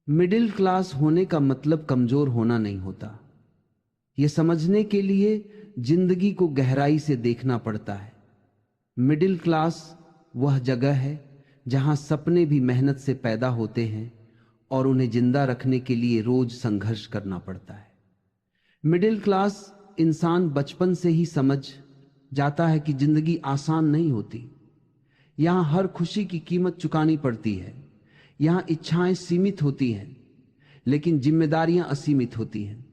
Middle class होने का मतलब कमजोर होना नहीं होता। यह समझने के लिए जिंदगी को गहराई से देखना पड़ता है। मिडिल क्लास वह जगह है जहां सपने भी मेहनत से पैदा होते हैं और उन्हें जिंदा रखने के लिए रोज संघर्ष करना पड़ता है। मिडिल क्लास इंसान बचपन से ही समझ जाता है कि जिंदगी आसान नहीं होती। यहां हर खुशी की कीमत चुकानी पड़ती है। यहां इच्छाएं सीमित होती हैं, लेकिन जिम्मेदारियां असीमित होती हैं।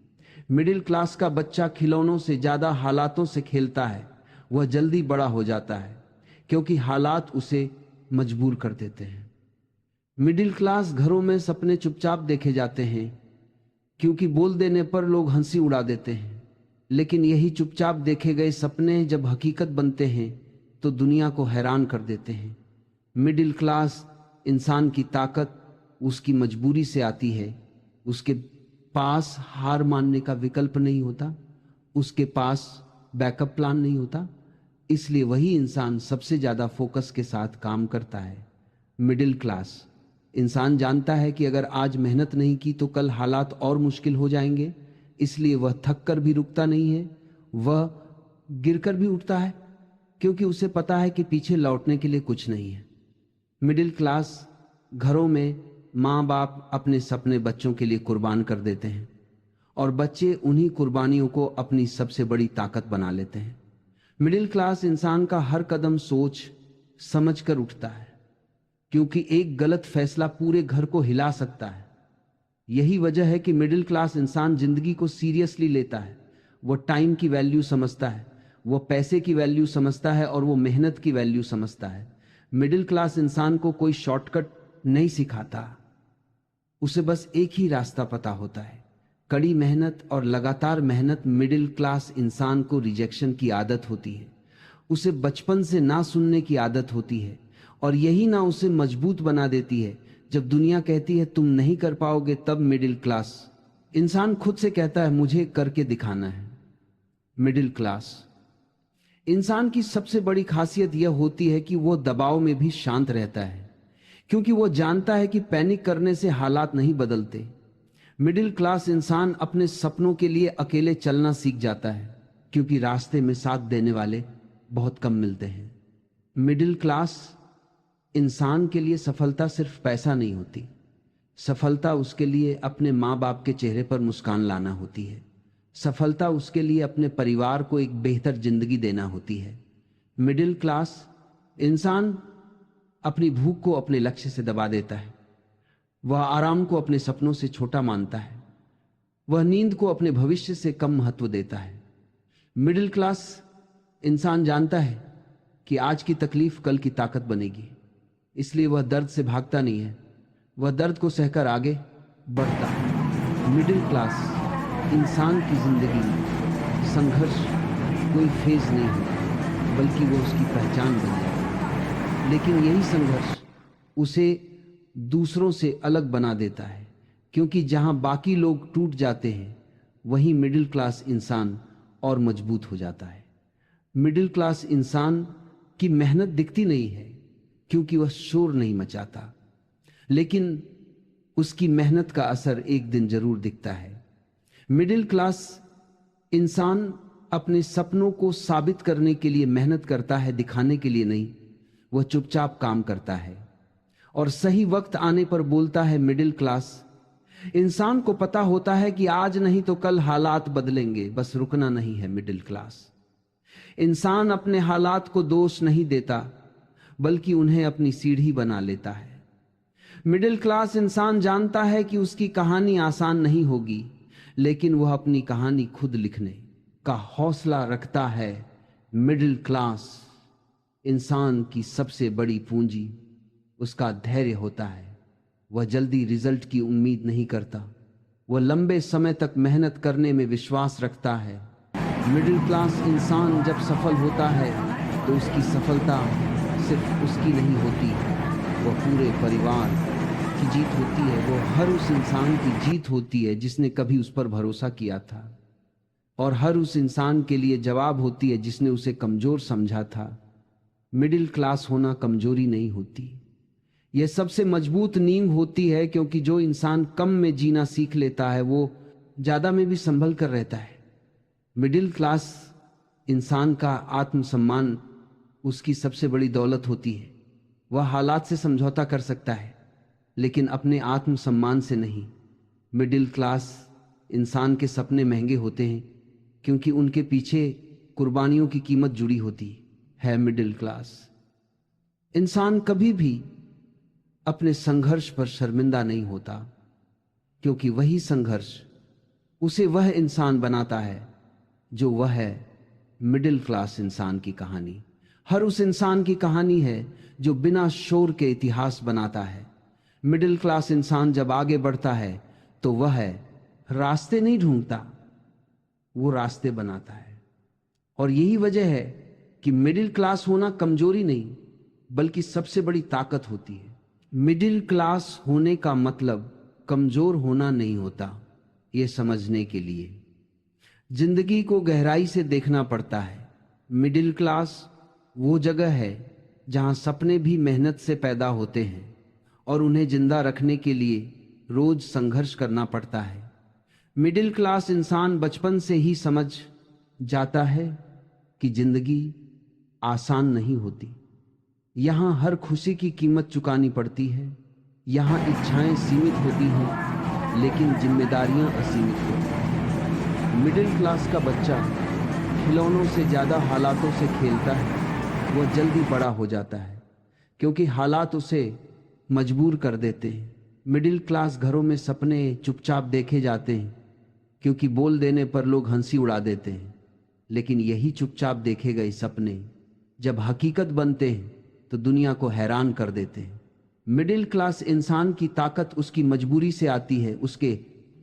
मिडिल क्लास का बच्चा खिलौनों से ज्यादा हालातों से खेलता है। वह जल्दी बड़ा हो जाता है क्योंकि हालात उसे मजबूर कर देते हैं। मिडिल क्लास घरों में सपने चुपचाप देखे जाते हैं क्योंकि बोल देने पर लोग हंसी उड़ा देते हैं। लेकिन यही चुपचाप देखे गए सपने जब हकीकत बनते हैं तो दुनिया को हैरान कर देते हैं। मिडिल क्लास इंसान की ताकत उसकी मजबूरी से आती है। उसके पास हार मानने का विकल्प नहीं होता, उसके पास बैकअप प्लान नहीं होता, इसलिए वही इंसान सबसे ज्यादा फोकस के साथ काम करता है। मिडिल क्लास इंसान जानता है कि अगर आज मेहनत नहीं की तो कल हालात और मुश्किल हो जाएंगे, इसलिए वह थक कर भी रुकता नहीं है, वह गिरकर भी उठता है क्योंकि उसे पता है कि पीछे लौटने के लिए कुछ नहीं है। मिडिल क्लास घरों में माँ बाप अपने सपने बच्चों के लिए कुर्बान कर देते हैं और बच्चे उन्हीं कुर्बानियों को अपनी सबसे बड़ी ताकत बना लेते हैं। मिडिल क्लास इंसान का हर कदम सोच समझ कर उठता है क्योंकि एक गलत फैसला पूरे घर को हिला सकता है। यही वजह है कि मिडिल क्लास इंसान जिंदगी को सीरियसली लेता है। वह टाइम की वैल्यू समझता है, वह पैसे की वैल्यू समझता है और वो मेहनत की वैल्यू समझता है। मिडिल क्लास इंसान को कोई शॉर्टकट नहीं सिखाता, उसे बस एक ही रास्ता पता होता है, कड़ी मेहनत और लगातार मेहनत। मिडिल क्लास इंसान को रिजेक्शन की आदत होती है, उसे बचपन से ना सुनने की आदत होती है और यही ना उसे मजबूत बना देती है। जब दुनिया कहती है तुम नहीं कर पाओगे, तब मिडिल क्लास इंसान खुद से कहता है मुझे करके दिखाना है। मिडिल क्लास इंसान की सबसे बड़ी खासियत यह होती है कि वह दबाव में भी शांत रहता है क्योंकि वह जानता है कि पैनिक करने से हालात नहीं बदलते। मिडिल क्लास इंसान अपने सपनों के लिए अकेले चलना सीख जाता है क्योंकि रास्ते में साथ देने वाले बहुत कम मिलते हैं। मिडिल क्लास इंसान के लिए सफलता सिर्फ पैसा नहीं होती, सफलता उसके लिए अपने माँ बाप के चेहरे पर मुस्कान लाना होती है। सफलता उसके लिए अपने परिवार को एक बेहतर जिंदगी देना होती है। मिडिल क्लास इंसान अपनी भूख को अपने लक्ष्य से दबा देता है, वह आराम को अपने सपनों से छोटा मानता है, वह नींद को अपने भविष्य से कम महत्व देता है। मिडिल क्लास इंसान जानता है कि आज की तकलीफ कल की ताकत बनेगी, इसलिए वह दर्द से भागता नहीं है, वह दर्द को सहकर आगे बढ़ता है। मिडिल क्लास इंसान की जिंदगी में संघर्ष कोई फेज नहीं होता, बल्कि वो उसकी पहचान बन जाती है। लेकिन यही संघर्ष उसे दूसरों से अलग बना देता है क्योंकि जहां बाकी लोग टूट जाते हैं वहीं मिडिल क्लास इंसान और मजबूत हो जाता है। मिडिल क्लास इंसान की मेहनत दिखती नहीं है क्योंकि वह शोर नहीं मचाता, लेकिन उसकी मेहनत का असर एक दिन जरूर दिखता है। मिडिल क्लास इंसान अपने सपनों को साबित करने के लिए मेहनत करता है, दिखाने के लिए नहीं। वह चुपचाप काम करता है और सही वक्त आने पर बोलता है। मिडिल क्लास इंसान को पता होता है कि आज नहीं तो कल हालात बदलेंगे, बस रुकना नहीं है। मिडिल क्लास इंसान अपने हालात को दोष नहीं देता, बल्कि उन्हें अपनी सीढ़ी बना लेता है। मिडिल क्लास इंसान जानता है कि उसकी कहानी आसान नहीं होगी, लेकिन वह अपनी कहानी खुद लिखने का हौसला रखता है। मिडिल क्लास इंसान की सबसे बड़ी पूंजी उसका धैर्य होता है। वह जल्दी रिजल्ट की उम्मीद नहीं करता, वह लंबे समय तक मेहनत करने में विश्वास रखता है। मिडिल क्लास इंसान जब सफल होता है तो उसकी सफलता सिर्फ उसकी नहीं होती, वह पूरे परिवार की जीत होती है। वो हर उस इंसान की जीत होती है जिसने कभी उस पर भरोसा किया था, और हर उस इंसान के लिए जवाब होती है जिसने उसे कमजोर समझा था। मिडिल क्लास होना कमजोरी नहीं होती, यह सबसे मजबूत नींव होती है, क्योंकि जो इंसान कम में जीना सीख लेता है वो ज्यादा में भी संभल कर रहता है। मिडिल क्लास इंसान का आत्मसम्मान उसकी सबसे बड़ी दौलत होती है। वह हालात से समझौता कर सकता है, लेकिन अपने आत्मसम्मान से नहीं। मिडिल क्लास इंसान के सपने महंगे होते हैं, क्योंकि उनके पीछे कुर्बानियों की कीमत जुड़ी होती है। मिडिल क्लास इंसान कभी भी अपने संघर्ष पर शर्मिंदा नहीं होता, क्योंकि वही संघर्ष उसे वह इंसान बनाता है जो वह है। मिडिल क्लास इंसान की कहानी हर उस इंसान की कहानी है जो बिना शोर के इतिहास बनाता है। मिडिल क्लास इंसान जब आगे बढ़ता है तो वह रास्ते नहीं ढूंढता, वो रास्ते बनाता है। और यही वजह है कि मिडिल क्लास होना कमजोरी नहीं, बल्कि सबसे बड़ी ताकत होती है। मिडिल क्लास होने का मतलब कमजोर होना नहीं होता। यह समझने के लिए जिंदगी को गहराई से देखना पड़ता है। मिडिल क्लास वो जगह है जहां सपने भी मेहनत से पैदा होते हैं और उन्हें जिंदा रखने के लिए रोज संघर्ष करना पड़ता है। मिडिल क्लास इंसान बचपन से ही समझ जाता है कि जिंदगी आसान नहीं होती। यहां हर खुशी की कीमत चुकानी पड़ती है। यहां इच्छाएं सीमित होती हैं, लेकिन जिम्मेदारियां असीमित होती हैं। मिडिल क्लास का बच्चा खिलौनों से ज्यादा हालातों से खेलता है। वह जल्दी बड़ा हो जाता है, क्योंकि हालात उसे मजबूर कर देते हैं। मिडिल क्लास घरों में सपने चुपचाप देखे जाते हैं, क्योंकि बोल देने पर लोग हंसी उड़ा देते हैं। लेकिन यही चुपचाप देखे गए सपने जब हकीकत बनते हैं तो दुनिया को हैरान कर देते हैं। मिडिल क्लास इंसान की ताकत उसकी मजबूरी से आती है। उसके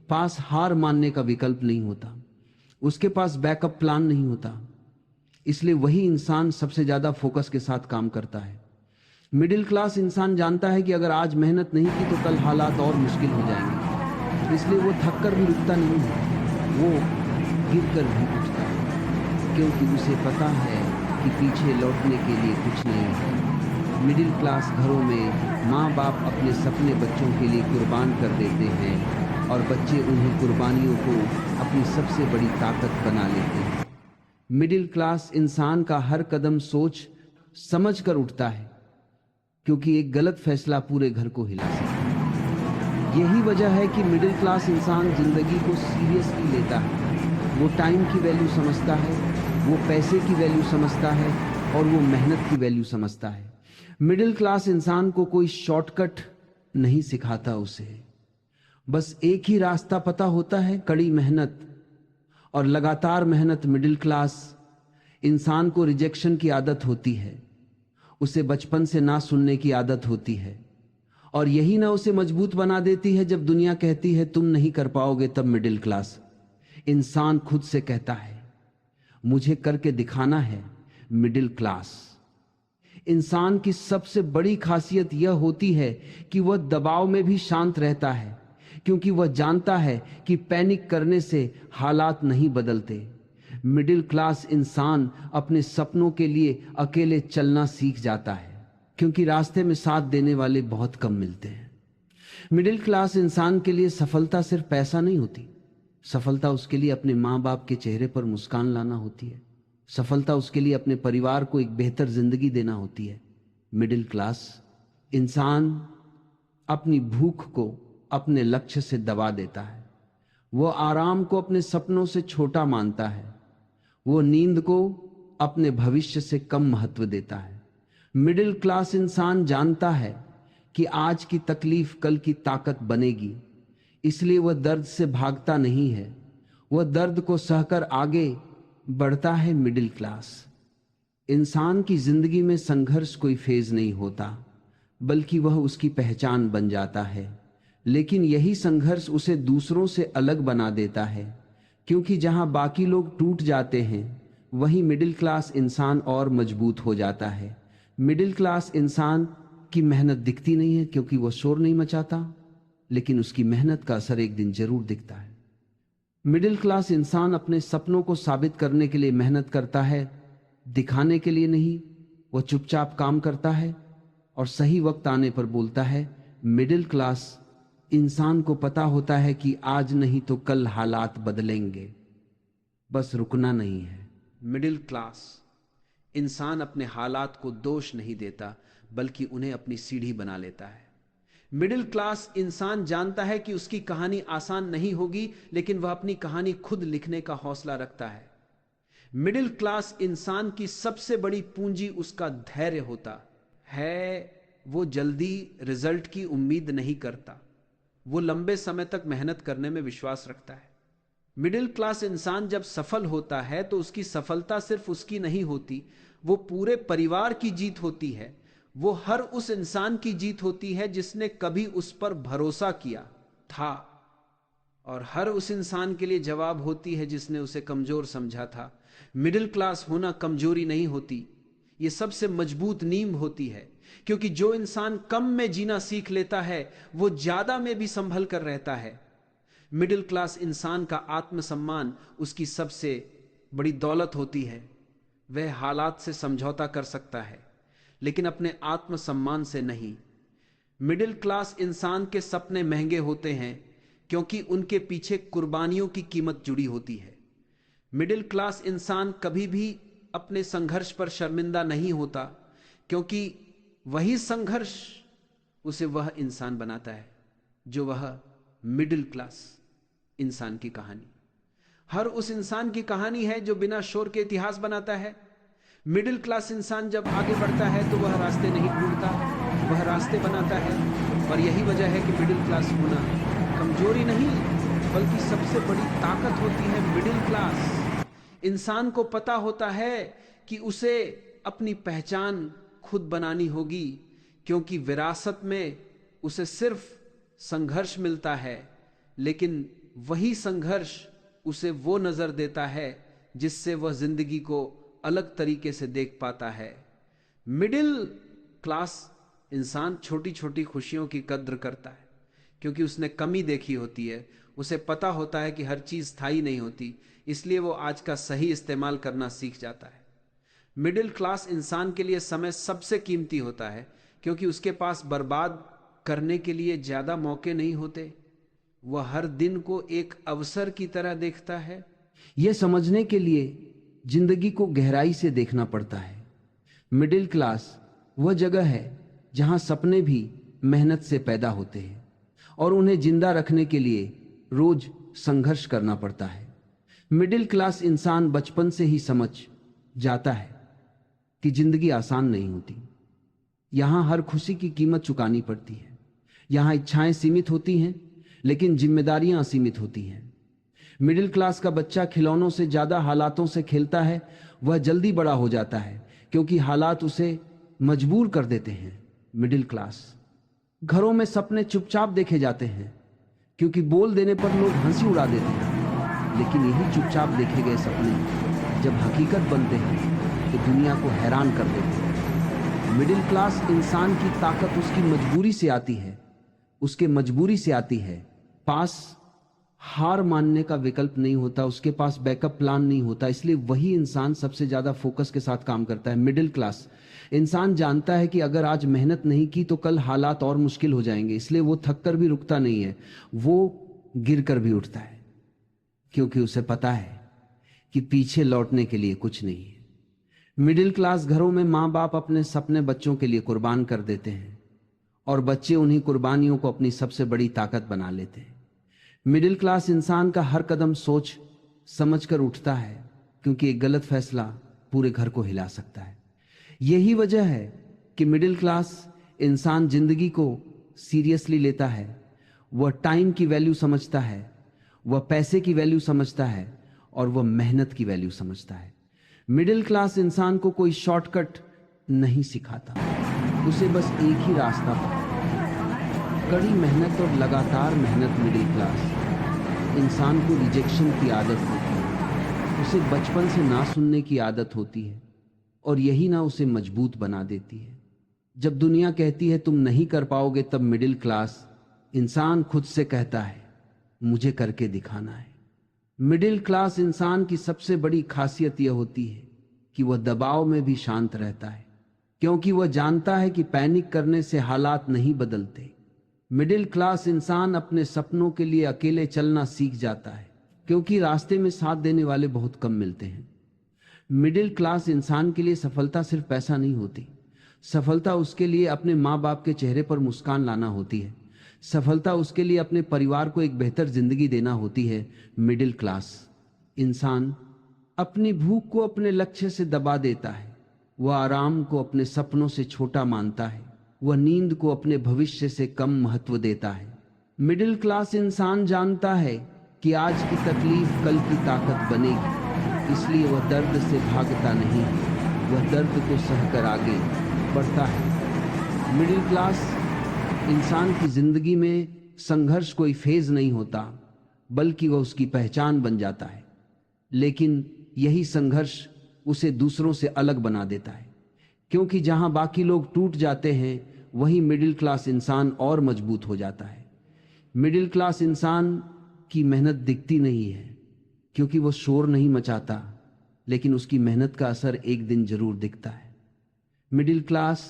पास हार मानने का विकल्प नहीं होता, उसके पास बैकअप प्लान नहीं होता। इसलिए वही इंसान सबसे ज्यादा फोकस के साथ काम करता है। मिडिल क्लास इंसान जानता है कि अगर आज मेहनत नहीं की तो कल हालात और मुश्किल हो जाएंगे। इसलिए वो थक कर भी रुकता नहीं है, वो गिर कर भी उठता है, क्योंकि उसे पता है कि पीछे लौटने के लिए कुछ नहीं है। मिडिल क्लास घरों में माँ बाप अपने सपने बच्चों के लिए कुर्बान कर देते हैं और बच्चे उन्हीं कुर्बानियों को अपनी सबसे बड़ी ताकत बना लेते हैं। मिडिल क्लास इंसान का हर कदम सोच समझ कर उठता है, क्योंकि एक गलत फैसला पूरे घर को हिला सकता है। यही वजह है कि मिडिल क्लास इंसान जिंदगी को सीरियसली लेता है। वो टाइम की वैल्यू समझता है, वो पैसे की वैल्यू समझता है और वो मेहनत की वैल्यू समझता है। मिडिल क्लास इंसान को कोई शॉर्टकट नहीं सिखाता उसे, बस एक ही रास्ता पता होता है, कड़ी मेहनत और लगातार मेहनत। मिडिल क्लास इंसान को रिजेक्शन की आदत होती है, उसे बचपन से ना सुनने की आदत होती है, और यही ना उसे मजबूत बना देती है जब दुनिया कहती है तुम नहीं कर पाओगे। तब मिडिल क्लास इंसान खुद से कहता है मुझे करके दिखाना है। मिडिल क्लास इंसान की सबसे बड़ी खासियत यह होती है कि वह दबाव में भी शांत रहता है, क्योंकि वह जानता है कि पैनिक करने से हालात नहीं बदलते। मिडिल क्लास इंसान अपने सपनों के लिए अकेले चलना सीख जाता है, क्योंकि रास्ते में साथ देने वाले बहुत कम मिलते हैं। मिडिल क्लास इंसान के लिए सफलता सिर्फ पैसा नहीं होती। सफलता उसके लिए अपने माँ बाप के चेहरे पर मुस्कान लाना होती है। सफलता उसके लिए अपने परिवार को एक बेहतर जिंदगी देना होती है। मिडिल क्लास इंसान अपनी भूख को अपने लक्ष्य से दबा देता है। वो आराम को अपने सपनों से छोटा मानता है। वो नींद को अपने भविष्य से कम महत्व देता है। मिडिल क्लास इंसान जानता है कि आज की तकलीफ कल की ताकत बनेगी, इसलिए वह दर्द से भागता नहीं है, वह दर्द को सहकर आगे बढ़ता है। मिडिल क्लास इंसान की जिंदगी में संघर्ष कोई फेज नहीं होता, बल्कि वह उसकी पहचान बन जाता है। लेकिन यही संघर्ष उसे दूसरों से अलग बना देता है, क्योंकि जहां बाकी लोग टूट जाते हैं वहीं मिडिल क्लास इंसान और मजबूत हो जाता है। मिडिल क्लास इंसान की मेहनत दिखती नहीं है, क्योंकि वह शोर नहीं मचाता, लेकिन उसकी मेहनत का असर एक दिन जरूर दिखता है। मिडिल क्लास इंसान अपने सपनों को साबित करने के लिए मेहनत करता है, दिखाने के लिए नहीं। वह चुपचाप काम करता है, और सही वक्त आने पर बोलता है। मिडिल क्लास इंसान को पता होता है कि आज नहीं तो कल हालात बदलेंगे, बस रुकना नहीं है। मिडिल क्लास इंसान अपने हालात को दोष नहीं देता, बल्कि उन्हें अपनी सीढ़ी बना लेता है। मिडिल क्लास इंसान जानता है कि उसकी कहानी आसान नहीं होगी, लेकिन वह अपनी कहानी खुद लिखने का हौसला रखता है। मिडिल क्लास इंसान की सबसे बड़ी पूंजी उसका धैर्य होता है। वो जल्दी रिजल्ट की उम्मीद नहीं करता, वो लंबे समय तक मेहनत करने में विश्वास रखता है। मिडिल क्लास इंसान जब सफल होता है तो उसकी सफलता सिर्फ उसकी नहीं होती, वो पूरे परिवार की जीत होती है। वो हर उस इंसान की जीत होती है जिसने कभी उस पर भरोसा किया था, और हर उस इंसान के लिए जवाब होती है जिसने उसे कमजोर समझा था। मिडिल क्लास होना कमजोरी नहीं होती, ये सबसे मजबूत नींव होती है, क्योंकि जो इंसान कम में जीना सीख लेता है वो ज्यादा में भी संभल कर रहता है। मिडिल क्लास इंसान का आत्मसम्मान उसकी सबसे बड़ी दौलत होती है। वह हालात से समझौता कर सकता है, लेकिन अपने आत्मसम्मान से नहीं। मिडिल क्लास इंसान के सपने महंगे होते हैं, क्योंकि उनके पीछे कुर्बानियों की कीमत जुड़ी होती है। मिडिल क्लास इंसान कभी भी अपने संघर्ष पर शर्मिंदा नहीं होता, क्योंकि वही संघर्ष उसे वह इंसान बनाता है जो वह मिडिल क्लास इंसान की कहानी। हर उस इंसान की कहानी है जो बिना शोर के इतिहास बनाता है। मिडिल क्लास इंसान जब आगे बढ़ता है तो वह रास्ते नहीं ढूंढता, वह रास्ते बनाता है। और यही वजह है कि मिडिल क्लास होना कमजोरी नहीं, बल्कि सबसे बड़ी ताकत होती है। मिडिल क्लास इंसान को पता होता है कि उसे अपनी पहचान खुद बनानी होगी, क्योंकि विरासत में उसे सिर्फ संघर्ष मिलता है, लेकिन वही संघर्ष उसे वो नजर देता है जिससे वह जिंदगी को अलग तरीके से देख पाता है। मिडिल क्लास इंसान छोटी छोटी खुशियों की कद्र करता है, क्योंकि उसने कमी देखी होती है। उसे पता होता है कि हर चीज स्थायी नहीं होती, इसलिए वो आज का सही इस्तेमाल करना सीख जाता है। मिडिल क्लास इंसान के लिए समय सबसे कीमती होता है, क्योंकि उसके पास बर्बाद करने के लिए ज्यादा मौके नहीं होते। वह हर दिन को एक अवसर की तरह देखता है। यह समझने के लिए जिंदगी को गहराई से देखना पड़ता है। मिडिल क्लास वह जगह है जहां सपने भी मेहनत से पैदा होते हैं, और उन्हें जिंदा रखने के लिए रोज संघर्ष करना पड़ता है। मिडिल क्लास इंसान बचपन से ही समझ जाता है कि जिंदगी आसान नहीं होती। यहां हर खुशी की कीमत चुकानी पड़ती है। यहां इच्छाएं सीमित होती हैं, लेकिन जिम्मेदारियां असीमित होती हैं। मिडिल क्लास का बच्चा खिलौनों से ज्यादा हालातों से खेलता है। वह जल्दी बड़ा हो जाता है, क्योंकि हालात उसे मजबूर कर देते हैं। मिडिल क्लास घरों में सपने चुपचाप देखे जाते हैं, क्योंकि बोल देने पर लोग हंसी उड़ा देते हैं। लेकिन यही चुपचाप देखे गए सपने जब हकीकत बनते हैं तो दुनिया को हैरान कर देते हैं। मिडिल क्लास इंसान की ताकत उसकी मजबूरी से आती है, उसके मजबूरी से आती है। पास हार मानने का विकल्प नहीं होता, उसके पास बैकअप प्लान नहीं होता, इसलिए वही इंसान सबसे ज्यादा फोकस के साथ काम करता है। मिडिल क्लास इंसान जानता है कि अगर आज मेहनत नहीं की तो कल हालात और मुश्किल हो जाएंगे, इसलिए वो थक कर भी रुकता नहीं है, वो गिर कर भी उठता है, क्योंकि उसे पता है कि पीछे लौटने के लिए कुछ नहीं है। मिडिल क्लास घरों में माँ बाप अपने सपने बच्चों के लिए कुर्बान कर देते हैं, और बच्चे उन्हीं कुर्बानियों को अपनी सबसे बड़ी ताकत बना लेते हैं। मिडिल क्लास इंसान का हर कदम सोच समझ कर उठता है, क्योंकि एक गलत फैसला पूरे घर को हिला सकता है। यही वजह है कि मिडिल क्लास इंसान जिंदगी को सीरियसली लेता है। वह टाइम की वैल्यू समझता है, वह पैसे की वैल्यू समझता है, और वह मेहनत की वैल्यू समझता है। मिडिल क्लास इंसान को कोई शॉर्टकट नहीं सिखाता, उसे बस एक ही रास्ता पता है, कड़ी मेहनत और लगातार मेहनत। मिडिल क्लास इंसान को रिजेक्शन की आदत होती है, उसे बचपन से ना सुनने की आदत होती है, और यही ना उसे मजबूत बना देती है। जब दुनिया कहती है तुम नहीं कर पाओगे, तब मिडिल क्लास इंसान खुद से कहता है मुझे करके दिखाना है। मिडिल क्लास इंसान की सबसे बड़ी खासियत यह होती है कि वह दबाव में भी शांत रहता है, क्योंकि वह जानता है कि पैनिक करने से हालात नहीं बदलते। मिडिल क्लास इंसान अपने सपनों के लिए अकेले चलना सीख जाता है, क्योंकि रास्ते में साथ देने वाले बहुत कम मिलते हैं। मिडिल क्लास इंसान के लिए सफलता सिर्फ पैसा नहीं होती। सफलता उसके लिए अपने माँ बाप के चेहरे पर मुस्कान लाना होती है। सफलता उसके लिए अपने परिवार को एक बेहतर जिंदगी देना होती है। मिडिल क्लास इंसान अपनी भूख को अपने लक्ष्य से दबा देता है। वह आराम को अपने सपनों से छोटा मानता है। वह नींद को अपने भविष्य से कम महत्व देता है। मिडिल क्लास इंसान जानता है कि आज की तकलीफ कल की ताकत बनेगी, इसलिए वह दर्द से भागता नहीं, वह दर्द को सहकर आगे बढ़ता है। मिडिल क्लास इंसान की जिंदगी में संघर्ष कोई फेज नहीं होता, बल्कि वह उसकी पहचान बन जाता है। लेकिन यही संघर्ष उसे दूसरों से अलग बना देता है, क्योंकि जहां बाकी लोग टूट जाते हैं, वही मिडिल क्लास इंसान और मजबूत हो जाता है। मिडिल क्लास इंसान की मेहनत दिखती नहीं है, क्योंकि वो शोर नहीं मचाता, लेकिन उसकी मेहनत का असर एक दिन जरूर दिखता है। मिडिल क्लास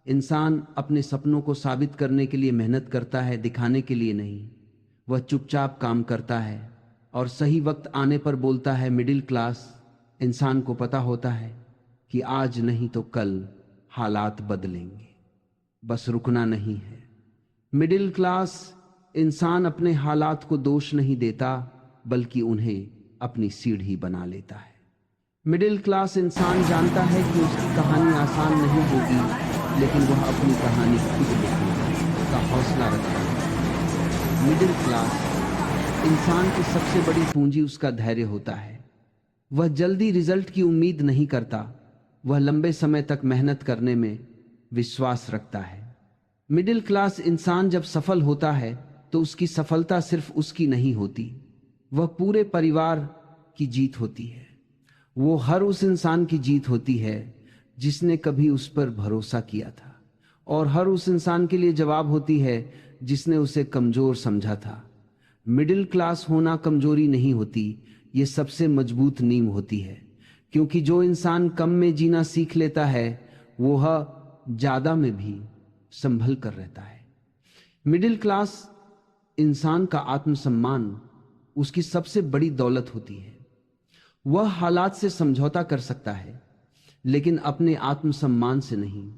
इंसान अपने सपनों को साबित करने के लिए मेहनत करता है, दिखाने के लिए नहीं। वह चुपचाप काम करता है और सही वक्त आने पर बोलता है। मिडिल क्लास इंसान को पता होता है कि आज नहीं तो कल हालात बदलेंगे, बस रुकना नहीं है। मिडिल क्लास इंसान अपने हालात को दोष नहीं देता, बल्कि उन्हें अपनी सीढ़ी बना लेता है। मिडिल क्लास इंसान जानता है कि उसकी कहानी आसान नहीं होगी, लेकिन वह अपनी कहानी खुद लिखने का हौसला रखता है। मिडिल क्लास इंसान की सबसे बड़ी पूंजी उसका धैर्य होता है। वह जल्दी रिजल्ट की उम्मीद नहीं करता, वह लंबे समय तक मेहनत करने में विश्वास रखता है। मिडिल क्लास इंसान जब सफल होता है तो उसकी सफलता सिर्फ उसकी नहीं होती, वह पूरे परिवार की जीत होती है। वो हर उस इंसान की जीत होती है जिसने कभी उस पर भरोसा किया था, और हर उस इंसान के लिए जवाब होती है जिसने उसे कमजोर समझा था। मिडिल क्लास होना कमजोरी नहीं होती, ये सबसे मजबूत नींव होती है, क्योंकि जो इंसान कम में जीना सीख लेता है, वो ज्यादा में भी संभल कर रहता है। मिडिल क्लास इंसान का आत्मसम्मान उसकी सबसे बड़ी दौलत होती है। वह हालात से समझौता कर सकता है, लेकिन अपने आत्मसम्मान से नहीं।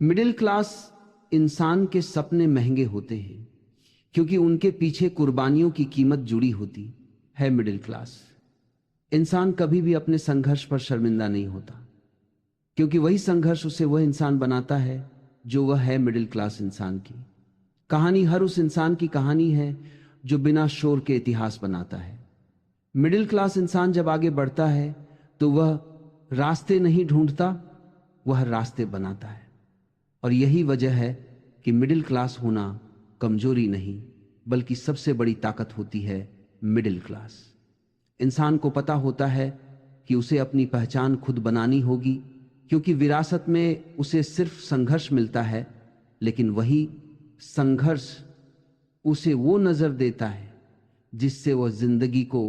मिडिल क्लास इंसान के सपने महंगे होते हैं, क्योंकि उनके पीछे कुर्बानियों की कीमत जुड़ी होती है। मिडिल क्लास इंसान कभी भी अपने संघर्ष पर शर्मिंदा नहीं होता, क्योंकि वही संघर्ष उसे वह इंसान बनाता है जो वह है। मिडिल क्लास इंसान की कहानी हर उस इंसान की कहानी है जो बिना शोर के इतिहास बनाता है। मिडिल क्लास इंसान जब आगे बढ़ता है तो वह रास्ते नहीं ढूंढता, वह रास्ते बनाता है। और यही वजह है कि मिडिल क्लास होना कमजोरी नहीं, बल्कि सबसे बड़ी ताकत होती है। मिडिल क्लास इंसान को पता होता है कि उसे अपनी पहचान खुद बनानी होगी, क्योंकि विरासत में उसे सिर्फ संघर्ष मिलता है, लेकिन वही संघर्ष उसे वो नजर देता है जिससे वह जिंदगी को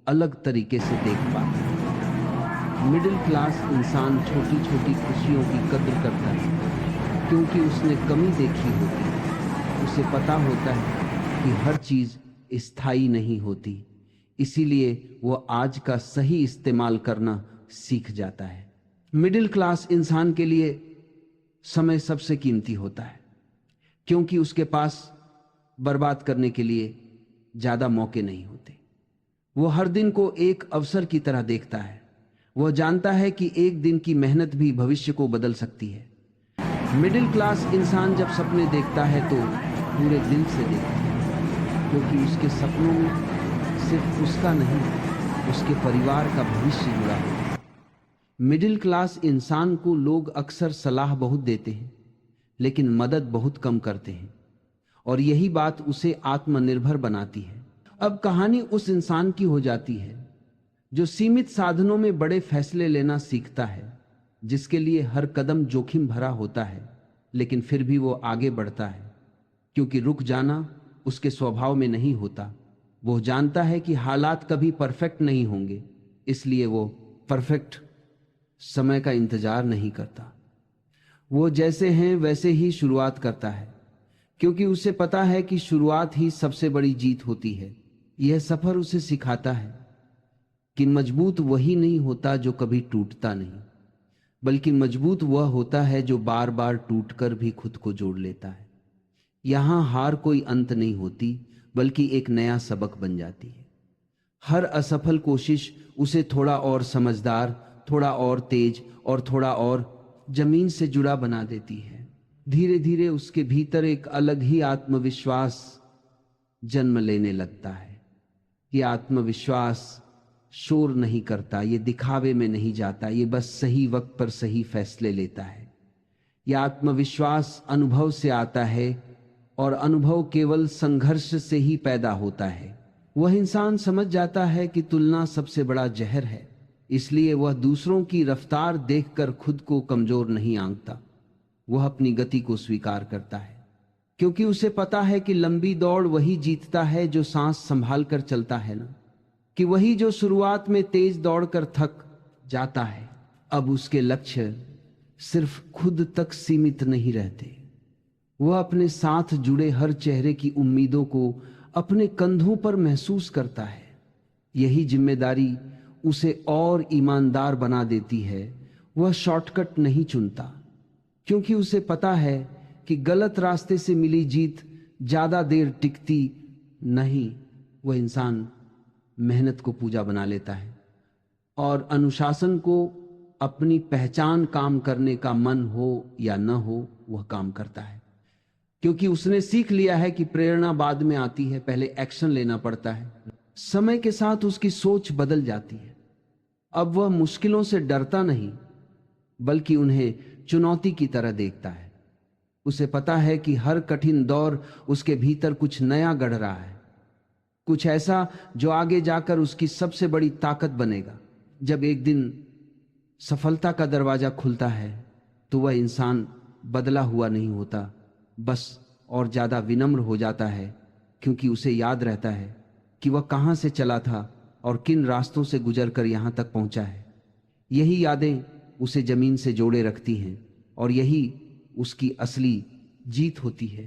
अलग तरीके से देख पाता है। मिडिल क्लास इंसान छोटी छोटी खुशियों की कद्र करता है, क्योंकि उसने कमी देखी होती है। उसे पता होता है कि हर चीज स्थायी नहीं होती, इसीलिए वह आज का सही इस्तेमाल करना सीख जाता है। मिडिल क्लास इंसान के लिए समय सबसे कीमती होता है, क्योंकि उसके पास बर्बाद करने के लिए ज्यादा मौके नहीं होते। वो हर दिन को एक अवसर की तरह देखता है। वह जानता है कि एक दिन की मेहनत भी भविष्य को बदल सकती है। मिडिल क्लास इंसान जब सपने देखता है तो पूरे दिल से देखता है, क्योंकि उसके सपनों में सिर्फ उसका नहीं, उसके परिवार का भविष्य जुड़ा है। मिडिल क्लास इंसान को लोग अक्सर सलाह बहुत देते हैं, लेकिन मदद बहुत कम करते हैं, और यही बात उसे आत्मनिर्भर बनाती है। अब कहानी उस इंसान की हो जाती है जो सीमित साधनों में बड़े फैसले लेना सीखता है, जिसके लिए हर कदम जोखिम भरा होता है, लेकिन फिर भी वो आगे बढ़ता है, क्योंकि रुक जाना उसके स्वभाव में नहीं होता। वो जानता है कि हालात कभी परफेक्ट नहीं होंगे, इसलिए वो परफेक्ट समय का इंतजार नहीं करता। वो जैसे हैं वैसे ही शुरुआत करता है, क्योंकि उसे पता है कि शुरुआत ही सबसे बड़ी जीत होती है। यह सफर उसे सिखाता है कि मजबूत वही नहीं होता जो कभी टूटता नहीं, बल्कि मजबूत वह होता है जो बार बार टूटकर भी खुद को जोड़ लेता है। यहां हार कोई अंत नहीं होती, बल्कि एक नया सबक बन जाती है। हर असफल कोशिश उसे थोड़ा और समझदार, थोड़ा और तेज और थोड़ा और जमीन से जुड़ा बना देती है। धीरे धीरे उसके भीतर एक अलग ही आत्मविश्वास जन्म लेने लगता है। यह आत्मविश्वास शोर नहीं करता, ये दिखावे में नहीं जाता, ये बस सही वक्त पर सही फैसले लेता है। यह आत्मविश्वास अनुभव से आता है, और अनुभव केवल संघर्ष से ही पैदा होता है। वह इंसान समझ जाता है कि तुलना सबसे बड़ा जहर है, इसलिए वह दूसरों की रफ्तार देखकर खुद को कमजोर नहीं आंकता। वह अपनी गति को स्वीकार करता है, क्योंकि उसे पता है कि लंबी दौड़ वही जीतता है जो सांस संभाल कर चलता है ना, कि वही जो शुरुआत में तेज दौड़कर थक जाता है, अब उसके लक्ष्य सिर्फ खुद तक सीमित नहीं रहते। वह अपने साथ जुड़े हर चेहरे की उम्मीदों को अपने कंधों पर महसूस करता है। यही जिम्मेदारी उसे और ईमानदार बना देती है। वह शॉर्टकट नहीं चुनता, क्योंकि उसे पता है कि गलत रास्ते से मिली जीत ज्यादा देर टिकती नहीं। वह इंसान मेहनत को पूजा बना लेता है और अनुशासन को अपनी पहचान। काम करने का मन हो या न हो, वह काम करता है, क्योंकि उसने सीख लिया है कि प्रेरणा बाद में आती है, पहले एक्शन लेना पड़ता है। समय के साथ उसकी सोच बदल जाती है। अब वह मुश्किलों से डरता नहीं, बल्कि उन्हें चुनौती की तरह देखता है। उसे पता है कि हर कठिन दौर उसके भीतर कुछ नया गढ़ रहा है, कुछ ऐसा जो आगे जाकर उसकी सबसे बड़ी ताकत बनेगा। जब एक दिन सफलता का दरवाजा खुलता है, तो वह इंसान बदला हुआ नहीं होता, बस और ज्यादा विनम्र हो जाता है, क्योंकि उसे याद रहता है कि वह कहां से चला था और किन रास्तों से गुजरकर यहां तक पहुंचा है। यही यादें उसे जमीन से जोड़े रखती हैं, और यही उसकी असली जीत होती है।